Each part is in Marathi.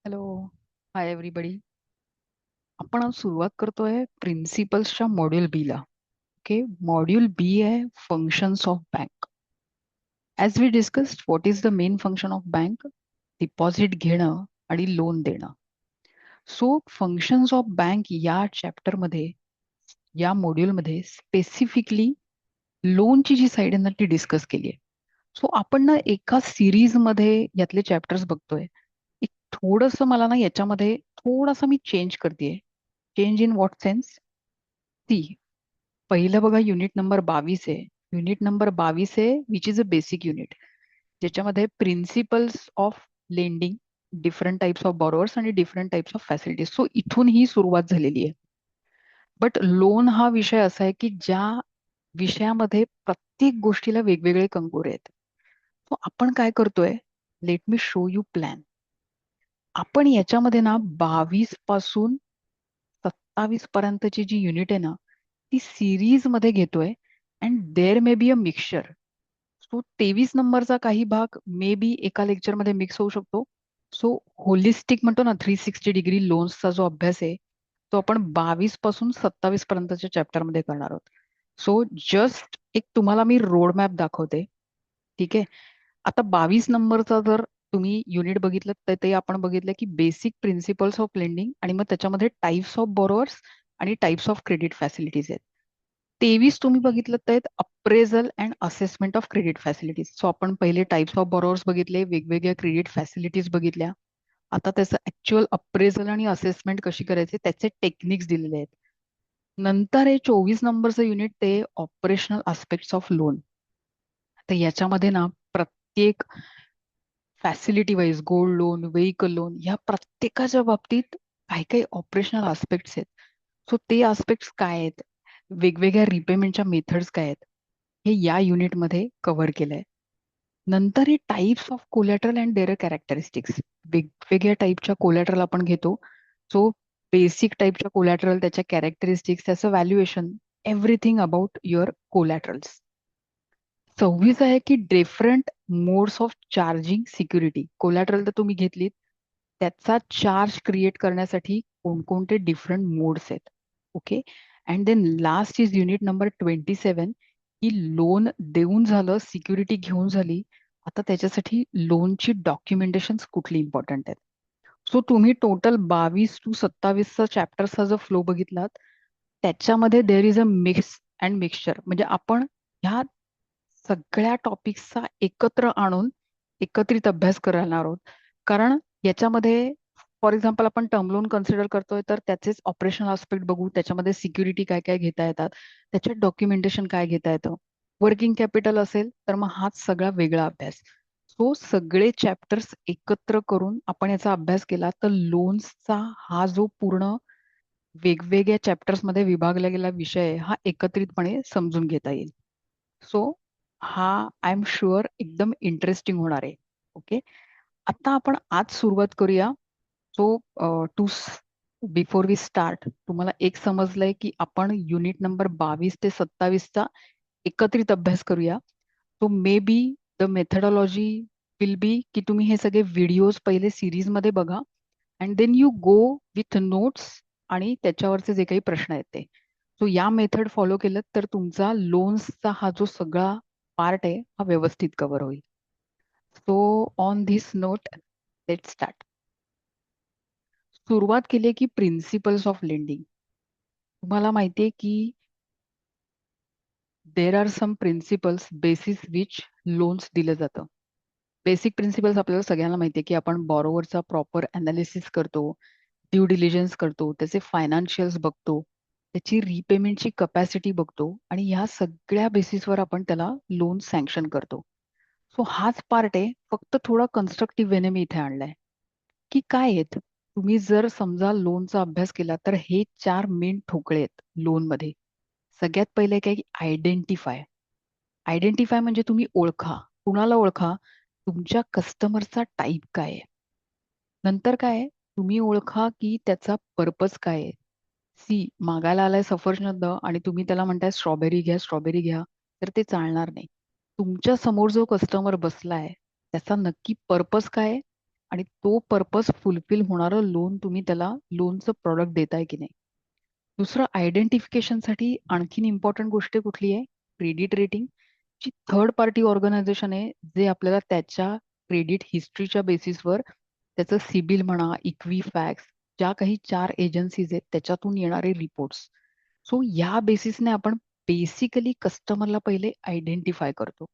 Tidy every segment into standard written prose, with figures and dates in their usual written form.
हॅलो. Hi everybody. आपण आज सुरुवात करतोय प्रिन्सिपल्सच्या मॉड्यूल बी ला. ओके. मॉड्यूल बी आहे functions of bank. As we discussed what is the main function of bank. Deposit घेणं आणि लोन देणं. सो फंक्शन्स ऑफ बँक या चॅप्टरमध्ये, या मॉड्यूलमध्ये स्पेसिफिकली लोनची जी साईड आहे ना ती डिस्कस केली आहे. सो आपण ना एका सिरीजमध्ये यातले चॅप्टर्स बघतोय. एक थोडंसं मला ना याच्यामध्ये थोडासा मी चेंज करते. Change in what sense? ती पहिलं बघा, युनिट नंबर 22 आहे. युनिट नंबर 22 आहे which is a basic unit, ज्याच्यामध्ये principles of lending, different types of borrowers आणि different types of facilities. So इथून ही सुरुवात झालेली आहे. बट लोन हा विषय असा आहे की ज्या विषयामध्ये प्रत्येक गोष्टीला वेगवेगळे कंगोरे आहेत. सो आपण काय करतोय, let me show you plan. आपण याच्यामध्ये ना 22 पासून 27 पर्यंतची जी युनिट आहे ना ती सिरीज मध्ये घेतोय. And there may be a mixture. So 23 नंबरचा काही भाग मे बी एका लेक्चरमध्ये मिक्स होऊ शकतो. सो होलिस्टिक म्हणतो ना 360 डिग्री लोन्सचा जो अभ्यास आहे तो आपण 22 पासून 27 पर्यंतच्या चॅप्टरमध्ये करणार आहोत. सो जस्ट एक तुम्हाला मी रोड मॅप दाखवते. ठीक आहे. आता 22 नंबरचा जर तुम्ही युनिट बघितलं तर ते आपण बघितलं की बेसिक प्रिन्सिपल्स ऑफ लेंडिंग आणि मग त्याच्यामध्ये टाइप्स ऑफ बोरोअर्स आणि टाइप्स ऑफ क्रेडिट फॅसिलिटीज आहेत. 23 तुम्ही बघितलं तर appraisal and assessment of credit facilities. So आपण पहिले टाइप्स ऑफ बोरोअर्स बघितले, वेगवेगळ्या क्रेडिट फॅसिलिटीज बघितल्या. आता त्याचं ऍक्च्युअल अप्रेझल आणि असेसमेंट कशी करायचे त्याचे टेक्निक्स दिलेले आहेत. नंतर हे 24 नंबरचं युनिट ते ऑपरेशनल आस्पेक्ट्स ऑफ लोन. तर याच्यामध्ये ना प्रत्येक facility wise gold loan, vehicle loan ह्या प्रत्येकाच्या बाबतीत काही काही ऑपरेशनल आस्पेक्ट्स आहेत. सो ते आस्पेक्ट्स काय आहेत, वेगवेगळ्या रिपेमेंटच्या मेथड्स काय आहेत, हे या युनिटमध्ये कव्हर केलंय. नंतर हे types of collateral and their characteristics. वेगवेगळ्या टाईपच्या कोलॅटरल आपण घेतो. सो बेसिक टाईपच्या कोलॅटरल, त्याच्या कॅरेक्टरिस्टिक्स, त्याचं valuation, everything about your collaterals. 26 आहे की different modes of charging security. Collateral तर तुम्ही घेतलीत, त्याचा चार्ज क्रिएट करण्यासाठी कोणकोणते डिफरंट मोड्स आहेत. Okay. And then last is unit number 27 की लोन देऊन झालं, सिक्युरिटी घेऊन झाली, आता त्याच्यासाठी लोनची डॉक्युमेंटेशन कुठली इम्पॉर्टंट आहेत. सो तुम्ही टोटल 22 to 27चा चॅप्टरचा जो फ्लो बघितलात त्याच्यामध्ये there is a mix and mixture. म्हणजे आपण ह्या सगळ्या टॉपिक्सचा एकत्र आणून एकत्रित अभ्यास करणार आहोत. कारण याच्यामध्ये फॉर एक्झाम्पल आपण टर्म लोन कन्सिडर करतोय तर त्याचेच ऑपरेशनल आस्पेक्ट बघू, त्याच्यामध्ये सिक्युरिटी काय काय घेता येतात, त्याच्यात डॉक्युमेंटेशन काय घेता येतं, वर्किंग कॅपिटल असेल तर मग हाच सगळा वेगळा अभ्यास. सो सगळे चॅप्टर्स एकत्र करून आपण याचा अभ्यास केला तर लोन्सचा हा जो पूर्ण वेगवेगळ्या चॅप्टर्स मध्ये विभागला गेला विषय आहे, हा एकत्रितपणे समजून घेता येईल. सो हा आय एम शुअर एकदम इंटरेस्टिंग होणार आहे. ओके. आता आपण आज सुरुवात करूया. So to before we start, तुम्हाला एक समजलंय की आपण युनिट नंबर 22 ते 27चा एकत्रित अभ्यास करूया. So may be the methodology will be की तुम्ही हे सगळे व्हिडिओज पहिले सिरीज मध्ये बघा and then you go with notes आणि त्याच्यावरचे जे काही प्रश्न आहेत ते. सो या मेथड फॉलो केलं तर तुमचा लोन्सचा हा जो सगळा पार्ट आहे हा व्यवस्थित कव्हर होईल. So on this note let start. सुरुवात केली की प्रिन्सिपल्स ऑफ लेंडिंग. तुम्हाला माहितीये की there are some principles basis which loans दिलं जातं. बेसिक प्रिन्सिपल्स आपल्याला सगळ्यांना माहितीये की आपण बॉरोवरचा प्रॉपर अनालिसिस करतो, ड्यू डिलिजन्स करतो, त्याचे फायनान्शियल्स बघतो, त्याची रिपेमेंटची कपॅसिटी बघतो आणि ह्या सगळ्या बेसिसवर आपण त्याला लोन सँक्शन करतो. सो हाच पार्ट आहे, फक्त थोडा कन्स्ट्रक्टिव्ह वेने मी इथे आणलाय. की काय आहेत, तुम्ही जर समजा लोनचा अभ्यास केला तर हे 4 मेन ठोकळे आहेत लोनमध्ये. सगळ्यात पहिले काय की आयडेंटिफाय. आयडेंटिफाय म्हणजे तुम्ही ओळखा. कुणाला ओळखा? तुमच्या कस्टमरचा टाईप काय आहे. नंतर काय आहे? तुम्ही ओळखा की त्याचा पर्पज काय आहे. सी मागायला आलाय सफरचंद आणि तुम्ही त्याला म्हणताय स्ट्रॉबेरी घ्या, स्ट्रॉबेरी घ्या, तर ते चालणार नाही. तुमच्या समोर जो कस्टमर बसलाय त्याचा नक्की पर्पज काय आहे आणि तो पर्पज फुलफिल होणारं लोन तुम्ही त्याला लोनचं प्रॉडक्ट देताय की नाही. दुसरं आयडेंटिफिकेशनसाठी आणखीन इम्पॉर्टंट गोष्ट कुठली आहे? Credit rating. जी थर्ड पार्टी ऑर्गनायझेशन आहे जे आपल्याला त्याच्या क्रेडिट हिस्ट्रीच्या बेसिसवर त्याचं सिबिल म्हणा, इक्विफॅक्स, ज्या काही 4 एजन्सीज आहेत त्याच्यातून येणारे रिपोर्ट्स. सो या बेसिसने आपण बेसिकली कस्टमरला पहिले आयडेंटिफाय करतो.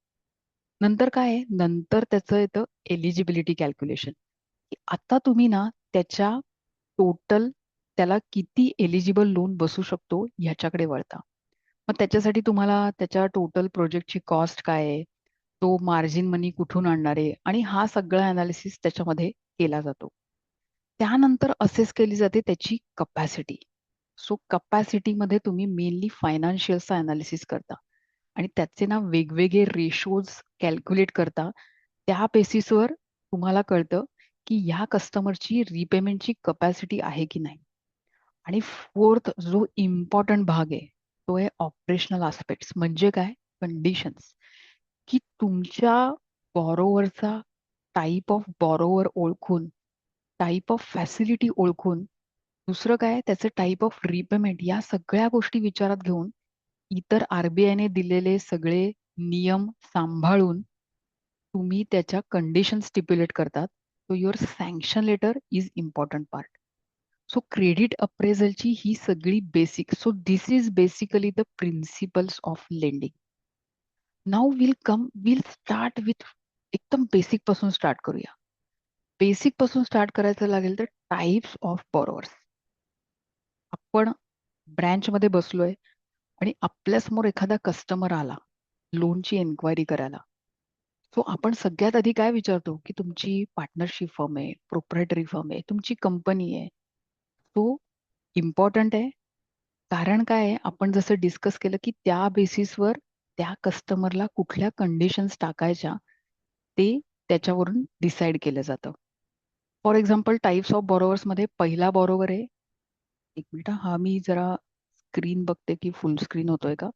नंतर काय आहे? नंतर त्याचं येतं एलिजिबिलिटी कॅल्क्युलेशन. आता तुम्ही ना त्याच्या टोटल त्याला किती एलिजिबल लोन बसू शकतो ह्याच्याकडे वळता. मग त्याच्यासाठी तुम्हाला त्याच्या टोटल प्रोजेक्टची कॉस्ट काय आहे, तो मार्जिन मनी कुठून आणणार आहे आणि हा सगळा अनालिसिस त्याच्यामध्ये केला जातो. त्यानंतर असेस केली जाते त्याची कपॅसिटी. सो कपॅसिटीमध्ये तुम्ही मेनली फायनान्शियलचा अनालिसिस करता आणि त्याचे ना वेगवेगळे रेशोज कॅल्क्युलेट करता. त्या बेसिसवर तुम्हाला कळतं की ह्या कस्टमरची रिपेमेंटची कपॅसिटी आहे की नाही. आणि फोर्थ जो इम्पॉर्टंट भाग आहे तो आहे ऑपरेशनल आस्पेक्ट्स. म्हणजे काय? कंडिशन्स. की तुमच्या बॉरोवरचा टाईप ऑफ बॉरोवर ओळखून, टाईप ऑफ फॅसिलिटी ओळखून, दुसरं काय त्याचं टाईप ऑफ रिपेमेंट, या सगळ्या गोष्टी विचारात घेऊन इतर आरबीआयने दिलेले सगळे नियम सांभाळून तुम्ही त्याच्या कंडिशन स्टिप्युलेट करतात. So your sanction letter is important part. So credit अप्रेझलची ही सगळी basic. So this is basically the principles of lending. Now will start with एकदम बेसिक पासून स्टार्ट करूया. बेसिक पासून स्टार्ट करायचं लागेल तर टाइप्स ऑफ बॉरोवर्स. आपण ब्रँचमध्ये बसलोय आणि आपल्यासमोर एखादा कस्टमर आला लोनची एन्क्वायरी करायला. सो आपण सगळ्यात आधी काय विचारतो की तुमची पार्टनरशिप फर्म आहे, प्रोप्रायटरी फर्म आहे, तुमची कंपनी आहे. तो इम्पॉर्टंट आहे. कारण काय आहे, आपण जसं डिस्कस केलं की त्या बेसिसवर त्या कस्टमरला कुठल्या कंडिशन्स टाकायच्या ते त्याच्यावरून डिसाईड केलं जातं. फॉर एक्झाम्पल टाइप्स ऑफ बॉरोवर्स मध्ये पहिला बॉरोवर आहे, एक मिनिट हा मी जरा स्क्रीन बघते की फुल स्क्रीन होतोय का.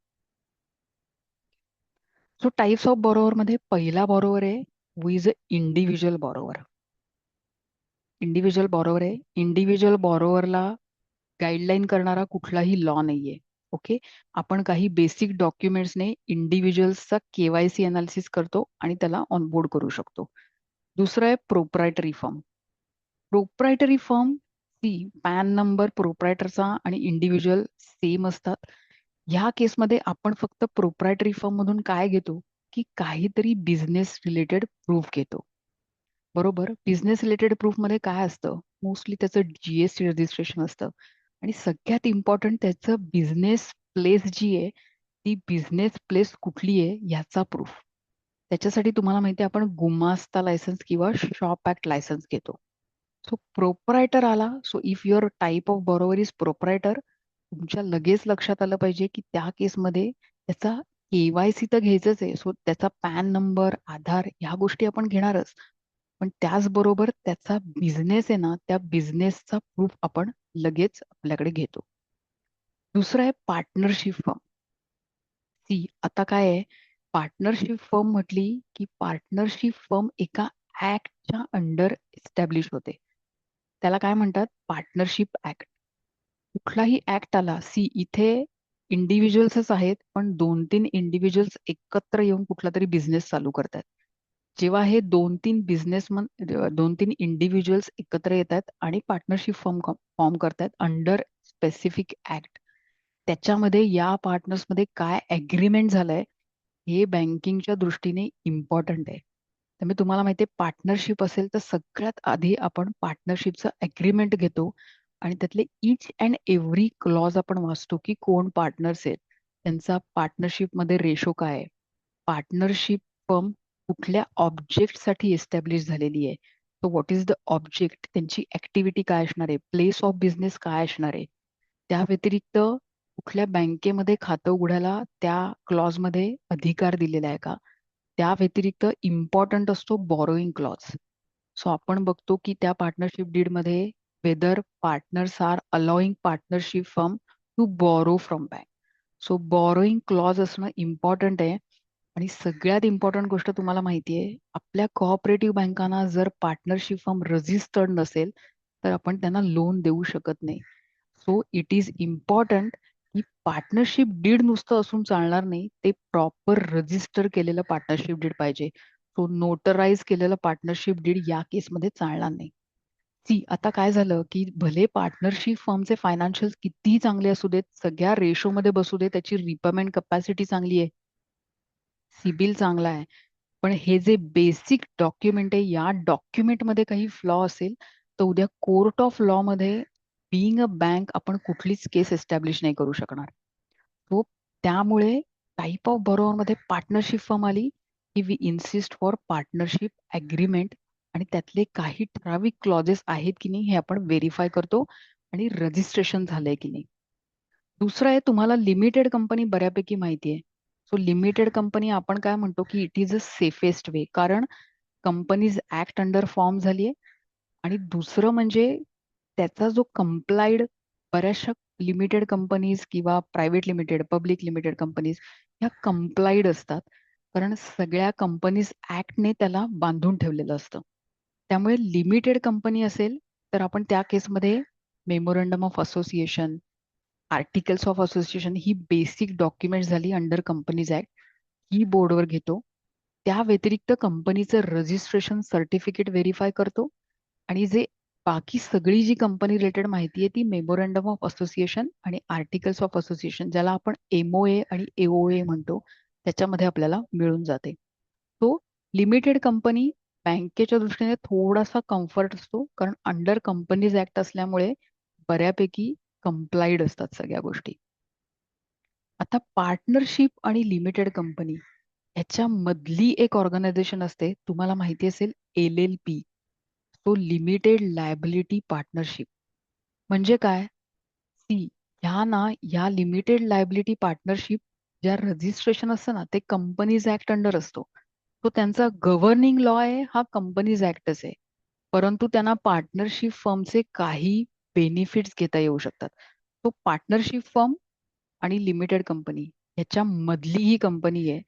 सो टाइप्स ऑफ बॉरोवर मध्ये पहिला बॉरोवर आहे who is a individual borrower. Individual borrower आहे. इंडिव्हिज्युअल बॉरोवरला गाईडलाईन करणारा कुठलाही लॉ नाहीये. ओके. आपण काही बेसिक डॉक्युमेंट्सने इंडिव्हिज्युअल्सचा केवायसी अनालिसिस करतो आणि त्याला ऑनबोर्ड करू शकतो. दुसरं आहे प्रोप्रायटरी फर्म. प्रोप्रायटरी फर्म सी पॅन नंबर प्रोप्रायटरचा आणि इंडिव्हिज्युअल सेम असतात. ह्या केसमध्ये आपण फक्त प्रोप्रायटरी फर्म मधून काय घेतो की काहीतरी बिझनेस रिलेटेड प्रूफ घेतो. बरोबर. बिझनेस रिलेटेड प्रूफ मध्ये काय असतं? मोस्टली त्याचं जीएसटी रजिस्ट्रेशन असतं आणि सगळ्यात इम्पॉर्टंट त्याचं बिझनेस प्लेस जी आहे ती बिझनेस प्लेस कुठली आहे याचा प्रूफ. त्याच्यासाठी तुम्हाला माहिती आहे आपण गुमास्ता लायसन्स किंवा शॉप ऍक्ट लायसन्स घेतो. सो प्रोप्रायटर आला. So if your type of borrower is proprietor, तुमच्या लगेच लक्षात आलं पाहिजे की त्या केसमध्ये त्याचा केवायसी तर घ्यायचंच आहे. सो त्याचा पॅन नंबर, आधार ह्या गोष्टी आपण घेणारच. पण त्याचबरोबर त्याचा बिझनेस आहे ना, त्या बिझनेसचा प्रूफ आपण लगेच आपल्याकडे घेतो. दुसरं आहे पार्टनरशिप फर्म. सी आता काय आहे, पार्टनरशिप फर्म म्हटली की पार्टनरशिप फर्म एका ऍक्टच्या अंडर एस्टॅब्लिश होते. त्याला काय म्हणतात? Partnership act. कुठलाही ऍक्ट आला, सी इथे इंडिव्हिज्युअल्सच आहेत पण 2-3 इंडिव्हिज्युअल्स एकत्र येऊन कुठला तरी बिझनेस चालू करतात. जेव्हा हे 2-3 बिझनेसमन 2-3 इंडिव्हिज्युअल्स एकत्र येतात आणि पार्टनरशिप फॉर्म करतात अंडर स्पेसिफिक ऍक्ट, त्याच्यामध्ये या पार्टनर्समध्ये काय अग्रीमेंट झालंय हे बँकिंगच्या दृष्टीने इम्पॉर्टंट आहे. त्यामुळे तुम्हाला माहिती आहे पार्टनरशिप असेल तर सगळ्यात आधी आपण पार्टनरशिपचं अग्रीमेंट घेतो आणि त्यातले इच अँड एव्हरी क्लॉज आपण वाचतो की कोण पार्टनर्स आहेत, त्यांचा पार्टनरशिपमध्ये रेशो काय आहे, पार्टनरशिप फर्म कुठल्या ऑब्जेक्टसाठी एस्टॅब्लिश झालेली आहे. So what is the object, त्यांची ऍक्टिव्हिटी काय असणार आहे, प्लेस ऑफ बिझनेस काय असणार आहे. त्या व्यतिरिक्त कुठल्या बँकेमध्ये खातं उघडायला त्या क्लॉजमध्ये अधिकार दिलेला आहे का. त्या व्यतिरिक्त इम्पॉर्टंट असतो बॉरोईंग क्लॉज. सो आपण बघतो की त्या पार्टनरशिप डीडमध्ये whether partners are allowing partnership firm to borrow from bank. So borrowing clause असणं इम्पॉर्टंट आहे आणि सगळ्यात इम्पॉर्टंट गोष्ट तुम्हाला माहिती आहे, आपल्या कोऑपरेटिव्ह बँकांना जर पार्टनरशिप फर्म रजिस्टर्ड नसेल तर आपण त्यांना लोन देऊ शकत नाही. सो इट इज इम्पॉर्टंट की पार्टनरशिप डीड नुसतं असून चालणार नाही, ते प्रॉपर रजिस्टर केलेलं पार्टनरशिप डीड पाहिजे. सो नोटराइज केलेलं पार्टनरशिप डीड या केसमध्ये चालणार नाही. सी आता काय झालं की भले पार्टनरशिप फर्मचे फायनान्शियल कितीही चांगले असू देत, सगळ्या रेशोमध्ये बसू दे, त्याची रिपेमेंट कपॅसिटी चांगली आहे, सिबिल चांगला आहे, पण हे जे बेसिक डॉक्युमेंट आहे या डॉक्युमेंटमध्ये काही फ्लॉ असेल तर उद्या कोर्ट ऑफ लॉ मध्ये बिईंग अ बँक आपण कुठलीच केस एस्टॅब्लिश नाही करू शकणार. तो त्यामुळे टाईप ऑफ बरोवर मध्ये पार्टनरशिप फर्म आली की we insist for partnership agreement आणि त्यातले काही ठराविक क्लॉजेस आहेत की नाही हे आपण व्हेरीफाय करतो आणि रजिस्ट्रेशन झालंय की नाही. दुसरं आहे, तुम्हाला लिमिटेड कंपनी बऱ्यापैकी माहिती आहे. सो लिमिटेड कंपनी आपण काय म्हणतो की it is a safest way, कारण कंपनीज ऍक्ट अंडर फॉर्म झाली आहे आणि दुसरं म्हणजे त्याचा जो कंप्लाइड बऱ्याचशा लिमिटेड कंपनीज किंवा private limited public limited companies ह्या कंप्लाइड असतात, कारण सगळ्या कंपनीज ऍक्टने त्याला बांधून ठेवलेलं असतं. त्यामुळे लिमिटेड कंपनी असेल तर आपण त्या केसमध्ये memorandum of association, articles of association he basic document झाली अंडर कंपनीज ऍक्ट, ही बोर्डवर घेतो. त्या व्यतिरिक्त कंपनीचं रजिस्ट्रेशन सर्टिफिकेट व्हेरीफाय करतो आणि जे बाकी सगळी जी कंपनी रिलेटेड माहिती आहे ती मेमोरंडम ऑफ असोसिएशन आणि आर्टिकल्स ऑफ असोसिएशन, ज्याला आपण एमओए आणि एओए म्हणतो, त्याच्यामध्ये आपल्याला मिळून जाते. तो लिमिटेड कंपनी बँकेच्या दृष्टीने थोडासा कम्फर्ट असतो, कारण अंडर कंपनीज ऍक्ट असल्यामुळे बऱ्यापैकी कंप्लाइड असतात सगळ्या गोष्टी. आता पार्टनरशिप आणि लिमिटेड कंपनी ह्याच्या मधली एक ऑर्गनायझेशन असते, तुम्हाला माहिती असेल, LLP. तो लिमिटेड लायबिलिटी पार्टनरशिप. म्हणजे काय? सी ह्या ना, ह्या लिमिटेड लायबिलिटी पार्टनरशिप ज्या रजिस्ट्रेशन असतं ना ते कंपनीज ऍक्ट अंडर असतो. तो त्यांचा गव्हर्निंग लॉ आहे हा कंपनीज ऍक्टच आहे, परंतु त्यांना पार्टनरशिप फर्मचे काही बेनिफिट्स घेता येऊ शकतात. तो पार्टनरशिप फर्म आणि लिमिटेड कंपनी ह्याच्या मधली ही कंपनी आहे.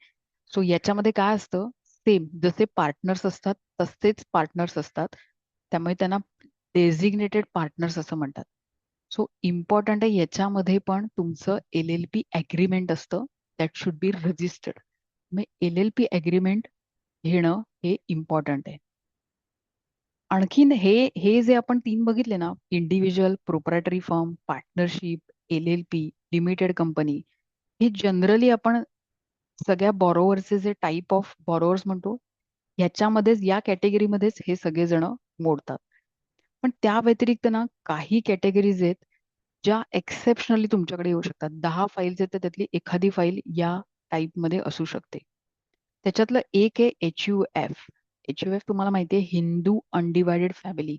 सो याच्यामध्ये काय असतं, सेम जसे पार्टनर्स असतात तसेच पार्टनर्स असतात, त्यामुळे त्यांना डेझिग्नेटेड पार्टनर्स असं म्हणतात. सो इम्पॉर्टंट आहे याच्यामध्ये पण तुमचं LLP अग्रीमेंट असतं, दॅट शुड बी रजिस्टर्ड. मग LLP अग्रीमेंट घेणं हे इम्पॉर्टंट आहे. आणखीन हे हे जे आपण तीन बघितले ना, individual, proprietary firm, partnership, LLP, limited company, हे जनरली आपण सगळ्या बॉरोवरचे जे टाईप ऑफ बॉरोवर्स म्हणतो ह्याच्यामध्येच, या कॅटेगरीमध्येच हे सगळेजण मोडतात. पण त्या व्यतिरिक्त ना काही कॅटेगरीज आहेत ज्या एक्सेप्शनली तुमच्याकडे येऊ शकतात. 10 फाईल्स आहेत तर त्यातली एखादी फाईल या टाईपमध्ये असू शकते. त्याच्यातलं एक आहे HUF. HUF तुम्हाला माहिती आहे, हिंदू अनडिवायडेड फॅमिली.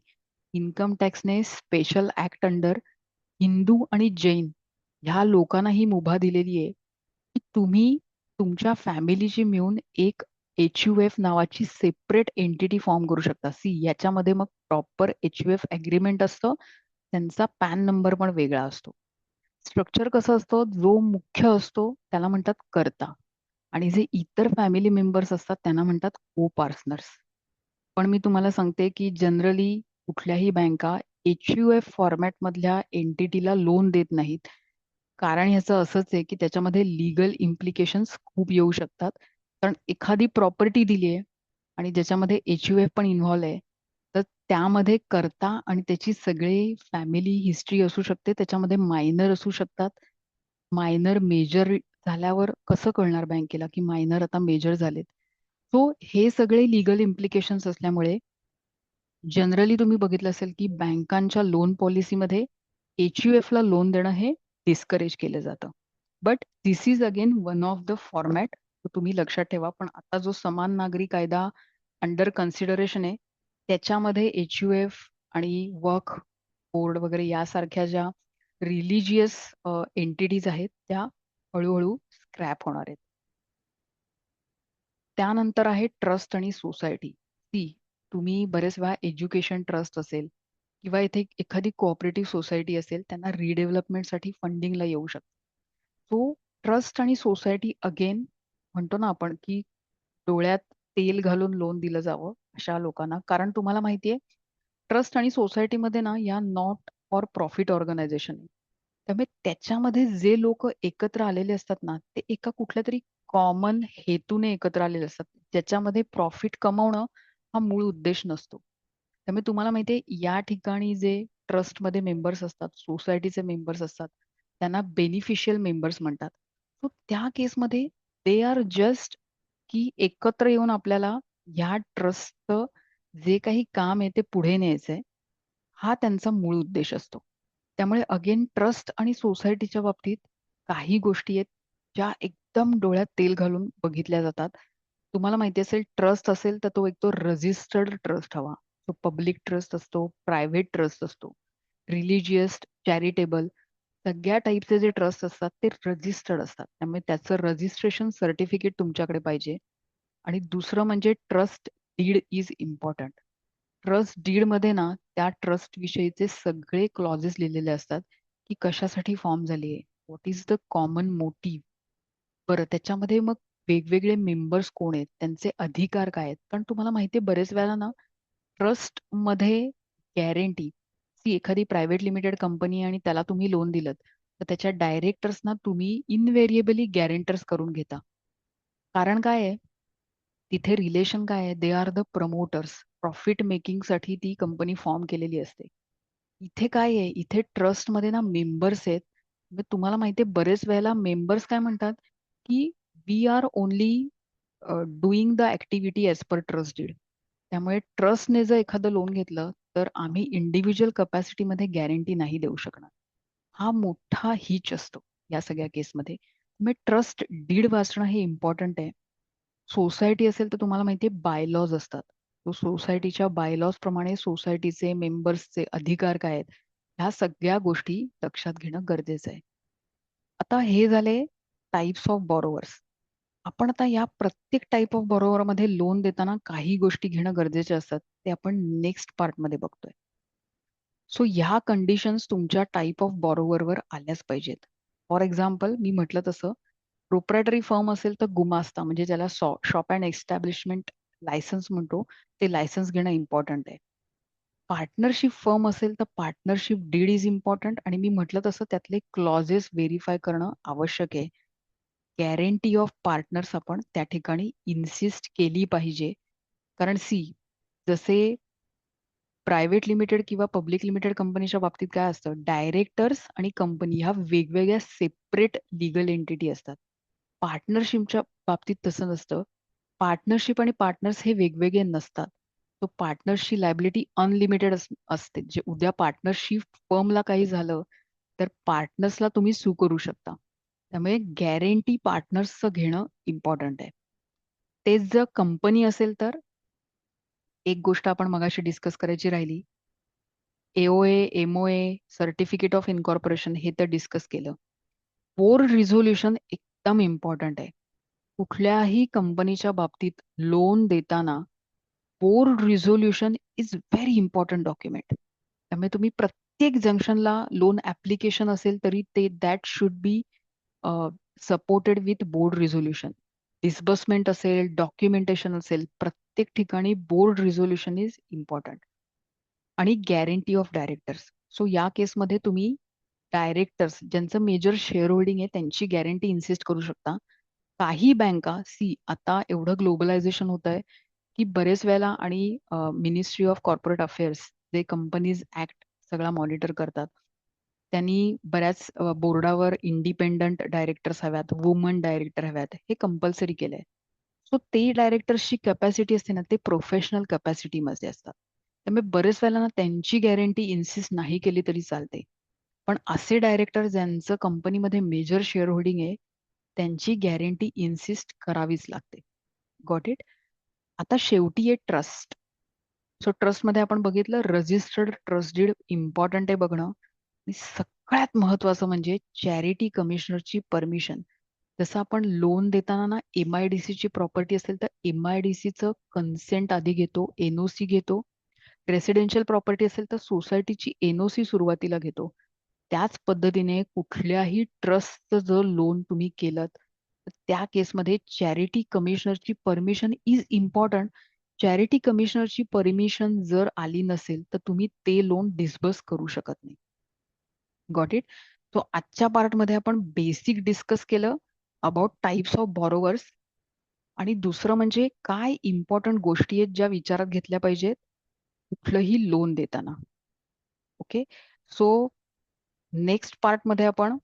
इन्कम टॅक्सने स्पेशल ऍक्ट अंडर हिंदू आणि जैन ह्या लोकांना ही मुभा दिलेली आहे की तुम्ही तुमच्या फॅमिलीची मिळून एक HUF नावाची सेपरेट एंटिटी फॉर्म करू शकता. सी याच्यामध्ये मग प्रॉपर HUF अग्रीमेंट असतं, त्यांचा पॅन नंबर पण वेगळा असतो. स्ट्रक्चर कसं असतं, जो मुख्य असतो त्याला म्हणतात कर्ता आणि जे इतर फॅमिली मेंबर्स असतात त्यांना म्हणतात को पार्टनर्स. पण मी तुम्हाला सांगते की जनरली कुठल्याही बँका HUF फॉर्मॅट मधल्या एंटिटीला लोन देत नाहीत. कारण ह्याचं असंच आहे की त्याच्यामध्ये लीगल इम्प्लिकेशन्स खूप येऊ शकतात. कारण एखादी प्रॉपर्टी दिली आहे आणि ज्याच्यामध्ये HUF पण इन्व्हॉल्व आहे, तर त्यामध्ये कर्ता आणि त्याची सगळी फॅमिली हिस्ट्री असू शकते, त्याच्यामध्ये मायनर असू शकतात. मायनर मेजर झाल्यावर कसं कळणार बँकेला की मायनर आता मेजर झालेत. सो हे सगळे लिगल इम्प्लिकेशन्स असल्यामुळे जनरली तुम्ही बघितलं असेल की बँकांच्या लोन पॉलिसीमध्ये HUF ला लोन देणं हे डिस्करेज केलं जातं. But this is again one of the format, तुम्ही लक्षात ठेवा. पण आता जो समान नागरी कायदा अंडर कन्सिडरेशन आहे त्याच्यामध्ये HUF आणि वर्क बोर्ड वगैरे यासारख्या ज्या रिलिजियस एंटिटीज आहेत त्या हळूहळू स्क्रॅप होणार आहेत. त्यानंतर आहे ट्रस्ट आणि सोसायटी. सी तुम्ही बरेच वेळा एज्युकेशन ट्रस्ट असेल किंवा इथे एखादी कोऑपरेटिव्ह सोसायटी असेल, त्यांना रिडेव्हलपमेंटसाठी फंडिंगला येऊ शकतं. सो ट्रस्ट आणि सोसायटी अगेन म्हणतो ना आपण की डोळ्यात तेल घालून लोन दिलं जावं अशा लोकांना. कारण तुम्हाला माहितीये ट्रस्ट आणि सोसायटीमध्ये ना या नॉट फॉर प्रॉफिट ऑर्गनायझेशन आहे. त्यामुळे त्याच्यामध्ये जे लोक एकत्र आलेले असतात ना ते एका कुठल्या तरी कॉमन हेतूने एकत्र आलेले असतात. ज्याच्यामध्ये प्रॉफिट कमवणं हा मूळ उद्देश नसतो. त्यामुळे तुम्हाला माहितीये या ठिकाणी जे ट्रस्टमध्ये मेंबर्स असतात, सोसायटीचे मेंबर्स असतात, त्यांना बेनिफिशियल मेंबर्स म्हणतात. सो त्या केसमध्ये दे आर जस्ट की एकत्र येऊन आपल्याला ह्या ट्रस्टचं जे काही काम आहे ते पुढे न्यायचंय हा त्यांचा मूळ उद्देश असतो. त्यामुळे अगेन ट्रस्ट आणि सोसायटीच्या बाबतीत काही गोष्टी आहेत ज्या एकदम डोळ्यात तेल घालून बघितल्या जातात. तुम्हाला माहिती असेल ट्रस्ट असेल तर तो एक तो रजिस्टर्ड ट्रस्ट हवा. तो पब्लिक ट्रस्ट असतो, प्रायव्हेट ट्रस्ट असतो, रिलिजियस, चॅरिटेबल सगळ्या टाईपचे जे ट्रस्ट असतात ते रजिस्टर्ड असतात. त्यामुळे त्याचं रजिस्ट्रेशन सर्टिफिकेट तुमच्याकडे पाहिजे. आणि दुसरं म्हणजे trust deed is important. Trust deed मध्ये ना त्या ट्रस्ट विषयीचे सगळे क्लॉजेस लिहिलेले असतात की कशासाठी फॉर्म झाली आहे, what is the common motive. बरं त्याच्यामध्ये मग वेगवेगळे मेंबर्स कोण आहेत, त्यांचे अधिकार काय आहेत. कारण तुम्हाला माहिती आहे बरेच वेळा ना ट्रस्ट मध्ये गॅरंटी ती एखादी प्रायव्हेट लिमिटेड कंपनी आणि त्याला तुम्ही लोन दिलं तर त्याच्या डायरेक्टर्सना तुम्ही इनव्हेरिएबली गॅरेंटर्स करून घेता. कारण काय आहे तिथे रिलेशन काय आहे, they are the promoters. Profit making साठी ती कंपनी फॉर्म केलेली असते. इथे काय आहे, इथे ट्रस्टमध्ये ना मेंबर्स आहेत. मग तुम्हाला माहिती आहे बरेच वेळेला मेंबर्स काय म्हणतात की we are only doing the activity as per trust deed. त्यामुळे ट्रस्टने जर एखादं लोन घेतलं तर आम्ही इंडिव्हिज्युअल कपॅसिटीमध्ये गॅरंटी नाही देऊ शकणार. हा मोठा हिच असतो या सगळ्या केसमध्ये. मग ट्रस्ट डीड वाचणं हे इम्पॉर्टंट आहे. सोसायटी असेल तर तुम्हाला माहिती आहे बायलॉज असतात. तो सोसायटीच्या बायलॉज प्रमाणे सोसायटीचे मेंबर्सचे अधिकार काय आहेत ह्या सगळ्या गोष्टी लक्षात घेणं गरजेचं आहे. आता हे झाले टाइप्स ऑफ बॉरोवर्स. आपण आता या प्रत्येक टाईप ऑफ बॉरोवर मध्ये लोन देताना काही गोष्टी घेणं गरजेचे असतात ते आपण नेक्स्ट पार्टमध्ये बघतोय. सो ह्या कंडिशन्स तुमच्या टाईप ऑफ बॉरोवरवर आल्याच पाहिजेत. फॉर एक्झाम्पल मी म्हटलं तसं प्रोप्रायटरी फर्म असेल तर गुमास्ता म्हणजे ज्याला शॉप अँड एस्टॅब्लिशमेंट लायसन्स म्हणतो ते लायसन्स घेणं इम्पॉर्टंट आहे. पार्टनरशिप फर्म असेल तर पार्टनरशिप डीड इज इम्पॉर्टंट आणि मी म्हटलं तसं त्यातले क्लॉजेस व्हेरीफाय करणं आवश्यक आहे. गॅरंटी ऑफ पार्टनर्स आपण त्या ठिकाणी इन्सिस्ट केली पाहिजे. कारण सी जसे प्रायव्हेट लिमिटेड किंवा पब्लिक लिमिटेड कंपनीच्या बाबतीत काय असतं डायरेक्टर्स आणि कंपनी ह्या वेगवेगळ्या सेपरेट लिगल एंटिटी असतात. पार्टनरशिपच्या बाबतीत तसं नसतं. पार्टनरशिप आणि पार्टनर्स हे वेगवेगळे नसतात. तो पार्टनरची लायबिलिटी अनलिमिटेड असते. जे उद्या पार्टनरशिप फर्मला काही झालं तर पार्टनर्सला तुम्ही सू करू शकता. त्यामुळे गॅरंटी पार्टनर्सचं घेणं इम्पॉर्टंट आहे. तेच जर कंपनी असेल तर एक गोष्ट आपण मगाशी डिस्कस करायची राहिली. AOA, MOA, certificate of incorporation हे तर डिस्कस केलं. बोर्ड रिझोल्युशन एकदम इम्पॉर्टंट आहे. कुठल्याही कंपनीच्या बाबतीत लोन देताना board resolution is very important document. त्यामुळे तुम्ही प्रत्येक जंक्शनला लोन ऍप्लिकेशन असेल तरी ते that should be supported with board resolution. Disbursement असेल, डॉक्युमेंटेशन असेल, प्रत्येक ठिकाणी बोर्ड रिझोल्युशन इज इम्पॉर्टंट. आणि गॅरंटी ऑफ डायरेक्टर्स. सो या केसमध्ये तुम्ही डायरेक्टर्स ज्यांचं मेजर शेअर होल्डिंग आहे त्यांची गॅरंटी इन्सिस्ट करू शकता. काही बँका सी आता एवढं ग्लोबलायझेशन होत आहे की बरेच वेळेला आणि मिनिस्ट्री ऑफ कॉर्पोरेट अफेअर्स जे कंपनीज ऍक्ट सगळा मॉनिटर करतात त्यांनी बऱ्याच बोर्डावर इंडिपेंडंट डायरेक्टर्स हव्यात, वुमन डायरेक्टर हव्यात हे कंपल्सरी केलंय. सो ते डायरेक्टर्सची कॅपॅसिटी असते ना ते प्रोफेशनल कॅपॅसिटीमध्ये असतात. त्यामुळे बरेच वेळेला ना त्यांची गॅरंटी इन्सिस्ट नाही केली तरी चालते. पण असे डायरेक्टर ज्यांचं कंपनीमध्ये मेजर शेअर होल्डिंग आहे त्यांची गॅरंटी इन्सिस्ट करावीच लागते. Got it. आता शेवटी आहे ट्रस्ट. सो ट्रस्टमध्ये आपण बघितलं रजिस्टर्ड ट्रस्ट डीड इम्पॉर्टंट आहे बघणं. आणि सगळ्यात महत्वाचं म्हणजे चॅरिटी कमिशनरची परमिशन. जसं आपण लोन देताना ना MIDC ची प्रॉपर्टी असेल तर MIDCचं कन्सेंट आधी घेतो, NOC घेतो. रेसिडेन्शियल प्रॉपर्टी असेल तर सोसायटीची NOC सुरुवातीला घेतो. त्याच पद्धतीने कुठल्याही ट्रस्टचं जर लोन तुम्ही केलं त्या केसमध्ये चॅरिटी कमिशनरची परमिशन इज इम्पॉर्टंट. चॅरिटी कमिशनरची परमिशन जर आली नसेल तर तुम्ही ते लोन डिस्बर्स करू शकत नाही. Got it. सो आजच्या पार्टमध्ये आपण बेसिक डिस्कस केलं अबाउट टाइप्स ऑफ बॉरोवर्स, आणि दुसरं म्हणजे काय इम्पॉर्टंट गोष्टी आहेत ज्या विचारात घेतल्या पाहिजेत कुठलंही लोन देताना. ओके. सो नेक्स्ट पार्टमध्ये आपण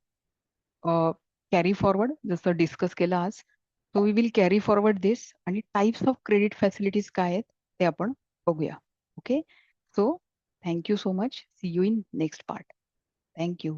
कॅरी फॉरवर्ड जसं डिस्कस केलं आज, so we will carry forward this, आणि टाइप्स ऑफ क्रेडिट फॅसिलिटीज काय आहेत ते आपण बघूया. Okay. So thank you so much. See you in next part. Thank you.